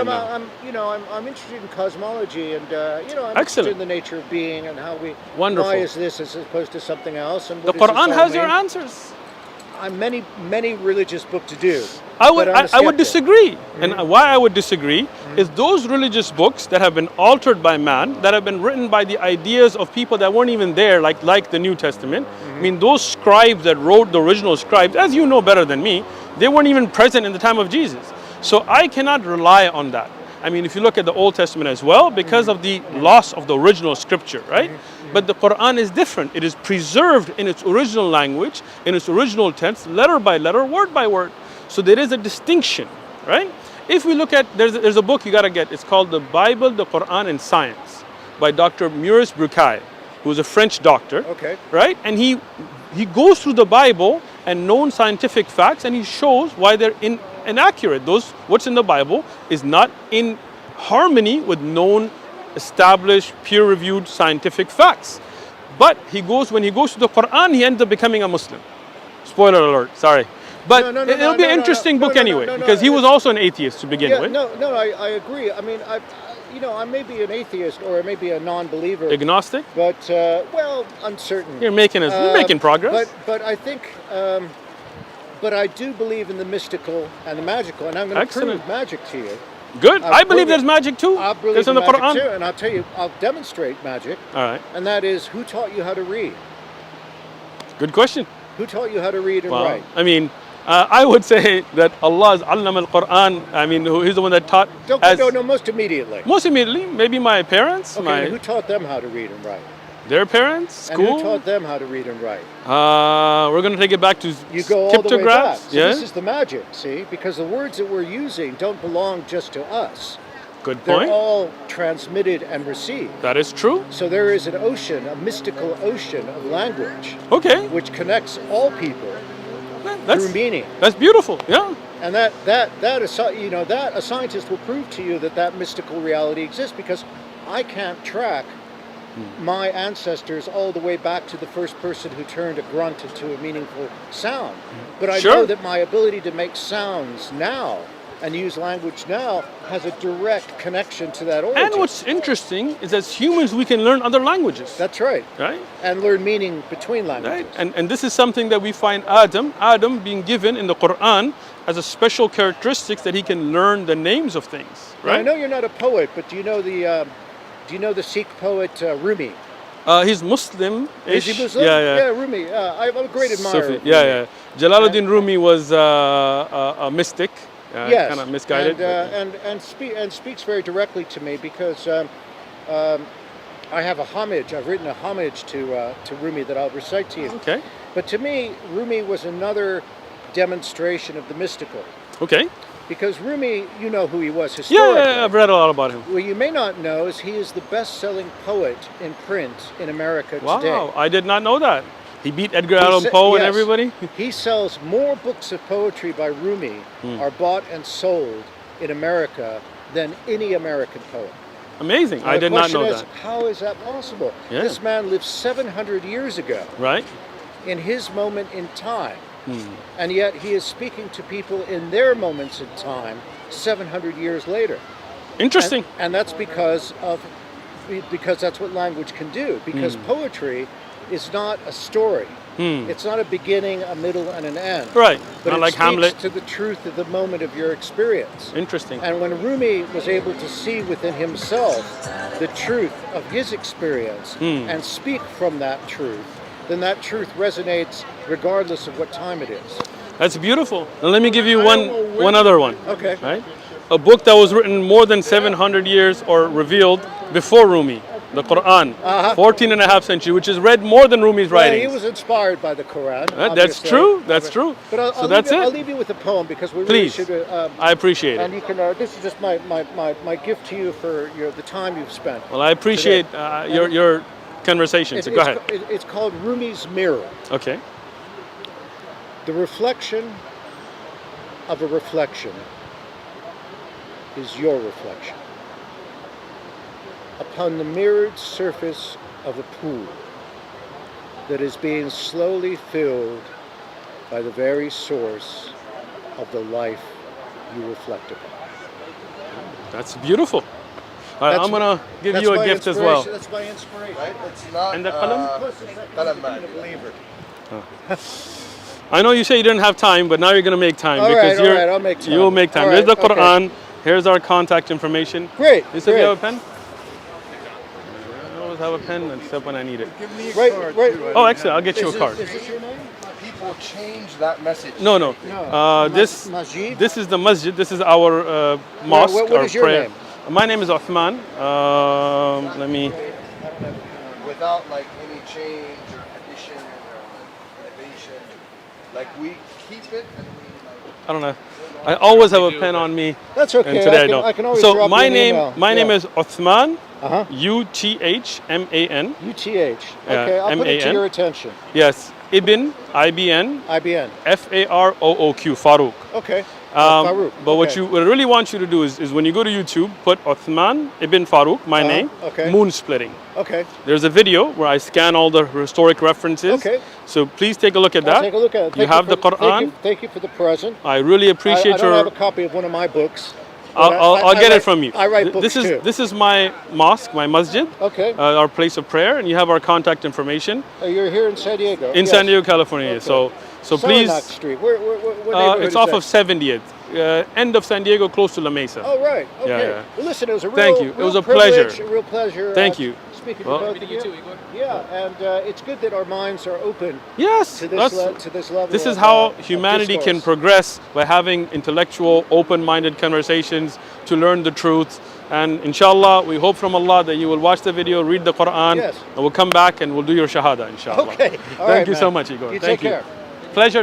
program now. I'm interested in cosmology, and I'm Excellent. interested in the nature of being and how we. Wonderful. Why is this as opposed to something else? And The what does this Quran all has your mean? answers. Many religious books to do. I would but I'm a I would skeptic. disagree. And why I would disagree is those religious books that have been altered by man, that have been written by the ideas of people that weren't even there, like the New Testament. I mean, those scribes that wrote, the original scribes, as you know better than me, they weren't even present in the time of Jesus. So I cannot rely on that. I mean, if you look at the Old Testament as well, because of the loss of the original scripture, right? But the Quran is different. It is preserved in its original language, in its original tense, letter by letter, word by word. So there is a distinction, right? If we look at, there's a book you got to get. It's called The Bible, the Quran, and Science by Dr. Maurice Bucaille, who is a French doctor, Okay. right? And he goes through the Bible and known scientific facts, and he shows why they're inaccurate. What's in the Bible is not in harmony with known, established, peer-reviewed scientific facts. But when he goes to the Quran, he ends up becoming a Muslim. Spoiler alert, sorry. But it'll be an interesting book anyway, because he was also an atheist to begin with. I agree. I mean, I may be an atheist or I may be a non-believer. Agnostic? But, uncertain. You're making progress. But I think, but I do believe in the mystical and the magical, and I'm going to prove magic to you. Good. I believe there's magic too. I believe in the magic Quran too, and I'll tell you, I'll demonstrate magic. All right. And that is, who taught you how to read? Good question. Who taught you how to read and write? I mean, I would say that Allah is Allam al-Quran. I mean, He's the one that taught. No, most immediately. Most immediately, maybe my parents. Okay, who taught them how to read and write? Their parents, school. And who taught them how to read and write? We're going to take it back to you go all the way back. So yeah? This is the magic, see? Because the words that we're using don't belong just to us. Good point. They're all transmitted and received. That is true. So there is an ocean, a mystical ocean of language. Okay. Which connects all people through meaning. That's beautiful. Yeah. And that a scientist will prove to you that mystical reality exists, because I can't track my ancestors all the way back to the first person who turned a grunt into a meaningful sound. But I know that my ability to make sounds now and use language now has a direct connection to that origin. And what's interesting is, as humans, we can learn other languages. That's right. Right? And learn meaning between languages. Right? And this is something that we find Adam being given in the Quran as a special characteristics, that he can learn the names of things. Right? Now, I know you're not a poet, but do you know the Sikh poet Rumi? He's Muslim. Is he Muslim? Yeah. Rumi. I'm a great admirer. Sufi. Yeah. Jalaluddin Rumi was a mystic. Yes, kind of misguided. And speaks very directly to me, because I have a homage. I've written a homage to Rumi that I'll recite to you. Okay. But to me, Rumi was another demonstration of the mystical. Okay. Because Rumi, you know who he was historically. Yeah, I've read a lot about him. What you may not know is he is the best-selling poet in print in America today. Wow, I did not know that. He beat Edgar Allan Poe and everybody? He sells more books of poetry by Rumi are bought and sold in America than any American poet. Amazing. Now, I did not know that. How is that possible? Yeah. This man lived 700 years ago. Right. In his moment in time. And yet he is speaking to people in their moments in time 700 years later. Interesting. And that's because that's what language can do. Because poetry is not a story. It's not a beginning, a middle, and an end. Right. But not it like speaks Hamlet. to the truth of the moment of your experience. Interesting. And when Rumi was able to see within himself the truth of his experience and speak from that truth, then that truth resonates regardless of what time it is. That's beautiful. Now let me give you one other one. Okay. Right? A book that was written more than 700 years or revealed before Rumi, the Quran, 14 and a half century, which is read more than Rumi's writings. He was inspired by the Quran. That's true. That's true. But I'll leave you with a poem, because we really should. I appreciate it. And you can. This is just my gift to you for the time you've spent. Well, I appreciate your conversation. So go ahead. It's called Rumi's Mirror. Okay. The reflection of a reflection is your reflection upon the mirrored surface of a pool that is being slowly filled by the very source of the life you reflect upon. That's beautiful. All right, That's- I'm gonna give That's you a my gift as well. inspiration. That's my inspiration. Right? It's not. And the qalam? Plus, it's like Qalam being man. a believer. I know you say you didn't have time, but now you're gonna make time All because right, you're. all right, I'll make time. You'll make time. All There's the right, okay. Quran. Here's our contact information. Great. Yusuf, great. you have a pen? I always have a pen except when I need it. Give me a Right, card right. too. Oh, excellent. I'll get you a card. Is this your name? People change that message. No, no. No. This Masjid? this is the masjid. This is our mosque. what our is your prayer. name? My name is Uthman. Let me. Without like any change or addition or innovation. Like we keep it and we like. I don't know. I always have a pen on me. That's okay. And today I I can don't. always So drop my you an name, email. my name Yeah. is Uthman. Uh-huh. Uthman. UTH. Yeah, Okay, I'll put it to MAN. your attention. Yes. Ibn IBN IBN. FAROOQ Farooq. Okay. But Farouk. what I really want you to do is when you go to YouTube, put Uthman Ibn Farooq, my name, okay. moon splitting. Okay. There's a video where I scan all the historic references. Okay. So please take a look at that. I'll take a look at it. You have the for, Quran. Thank you for the present. I really appreciate I don't your. have a copy of one of my books. but I'll I get write- it from you. I write books This is too. this is my mosque, my masjid, Okay. our place of prayer, and you have our contact information You're here in San Diego. in Yes. San Diego, California. Okay. So please, Saranac Street. What neighborhood it's is off that? of 70th, end of San Diego, close to La Mesa. Oh right. Okay. yeah. Well, listen, it was a real, Thank you. It real was a privilege, pleasure. A real pleasure. Thank you. Speaking Well, to both of you. Yeah, and it's good that our minds are open Yes, to this that's, to this level. this is of, how of humanity can discourse. progress by having intellectual, open-minded conversations to learn the truth. And inshallah, we hope from Allah that you will watch the video, read the Quran, Yes. and we'll come back and we'll do your shahada, inshallah. Okay. All Thank right, you man. so much, Igor. You Thank take care. Pleasure.